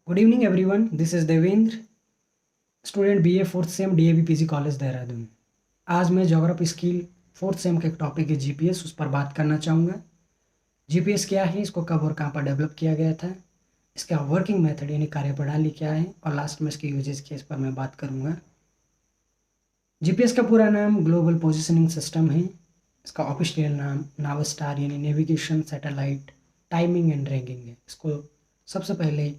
Good evening everyone, this is Devendra, student BA fourth same DAV PG college Dehradun. आज मैं geography skill fourth same का एक topic है GPS, उस पर बात करना चाहूँगा। जीपीएस क्या है, इसको कब और कहाँ पर डेवलप किया गया था, इसका वर्किंग मेथड यानी कार्यप्रणाली क्या है, और लास्ट में इसके यूजेस क्या, इस पर मैं बात करूँगा। जीपीएस का पूरा नाम ग्लोबल पोजिशनिंग सिस्टम है। इसका ऑफिशियल नाम नावस्टार यानी navigation satellite timing and ranking है। इसको सबसे पहले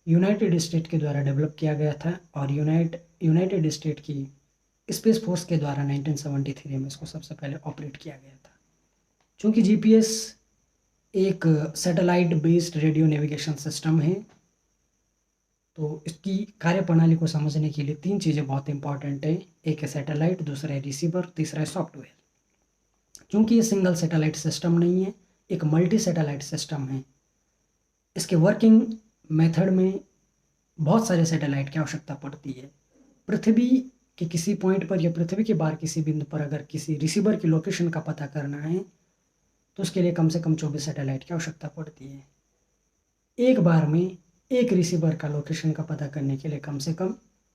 यूनाइटेड स्टेट के द्वारा डेवलप किया गया था और यूनाइटेड स्टेट की स्पेस फोर्स के द्वारा 1973 में इसको सबसे पहले ऑपरेट किया गया था। चूँकि जीपीएस एक satellite based radio navigation system है, तो इसकी कार्यप्रणाली को समझने के लिए तीन चीज़ें बहुत इंपॉर्टेंट है। एक है सैटेलाइट, दूसरा है रिसीवर, तीसरा है सॉफ्टवेयर। क्योंकि ये सिंगल सैटेलाइट सिस्टम नहीं है, एक मल्टी सैटेलाइट सिस्टम है। इसके वर्किंग मेथड में बहुत सारे सैटेलाइट की आवश्यकता पड़ती है। पृथ्वी के किसी पॉइंट पर या पृथ्वी के बाहर किसी बिंदु पर अगर किसी रिसीवर की लोकेशन का पता करना है तो उसके लिए कम से कम 24 सैटेलाइट की आवश्यकता पड़ती है। एक बार में एक रिसीवर का लोकेशन का पता करने के लिए कम से कम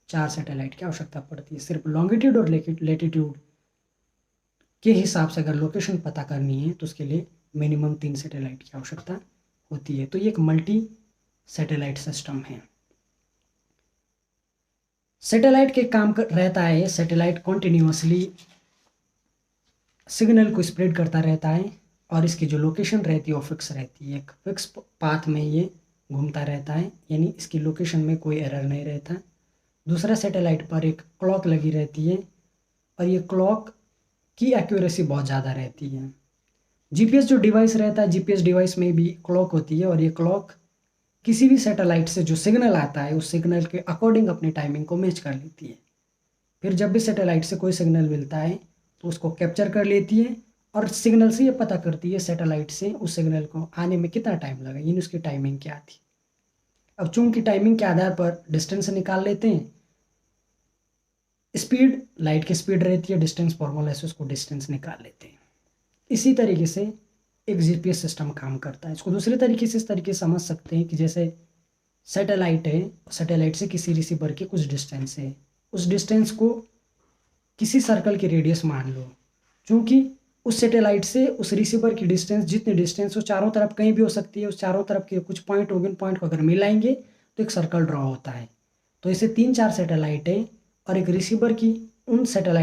4 सैटेलाइट की आवश्यकता पड़ती है। सिर्फ लॉन्गिट्यूड और लेटीट्यूड के हिसाब से अगर लोकेशन पता करनी है तो उसके लिए मिनिमम 3 सैटेलाइट की आवश्यकता होती है। तो ये एक मल्टी सैटेलाइट सिस्टम है। सैटेलाइट के काम रहता है, सैटेलाइट कॉन्टिन्यूसली सिग्नल को स्प्रेड करता रहता है और इसकी जो लोकेशन रहती है वो फिक्स रहती है। एक फिक्स पाथ में ये घूमता रहता है, यानी इसकी लोकेशन में कोई एरर नहीं रहता। दूसरा, सैटेलाइट पर एक क्लॉक लगी रहती है और ये क्लॉक की एक्यूरेसी बहुत ज़्यादा रहती है। जीपीएस जो डिवाइस रहता है, जीपीएस डिवाइस में भी क्लॉक होती है और ये क्लॉक किसी भी सैटेलाइट से जो सिग्नल आता है उस सिग्नल के अकॉर्डिंग अपनी टाइमिंग को मैच कर लेती है। फिर जब भी सैटेलाइट से कोई सिग्नल मिलता है तो उसको कैप्चर कर लेती है और सिग्नल से ये पता करती है सैटेलाइट से उस सिग्नल को आने में कितना टाइम लगा, यानी उसकी टाइमिंग क्या थी। अब चूंकि टाइमिंग के आधार पर डिस्टेंस निकाल लेते हैं, स्पीड लाइट की स्पीड रहती है, डिस्टेंस फॉर्मूला से उसको डिस्टेंस निकाल लेते हैं। इसी तरीके से एक जीपीएस सिस्टम काम करता है। इसको दूसरे तरीके से इस तरीके से समझ सकते हैं कि जैसे सैटेलाइट है, सैटेलाइट से किसी रिसीवर की कुछ डिस्टेंस है, उस डिस्टेंस को किसी सर्कल की रेडियस मान लो। क्योंकि उस सैटेलाइट से उस रिसीवर की डिस्टेंस जितनी डिस्टेंस हो चारों तरफ कहीं भी हो सकती है, उस चारों तरफ के कुछ पॉइंट होंगे, उन पॉइंट को अगर मिलाएंगे तो एक सर्कल ड्रॉ होता है। तो ऐसे 3-4 सैटेलाइट है और एक रिसीवर की उन सैटेलाइट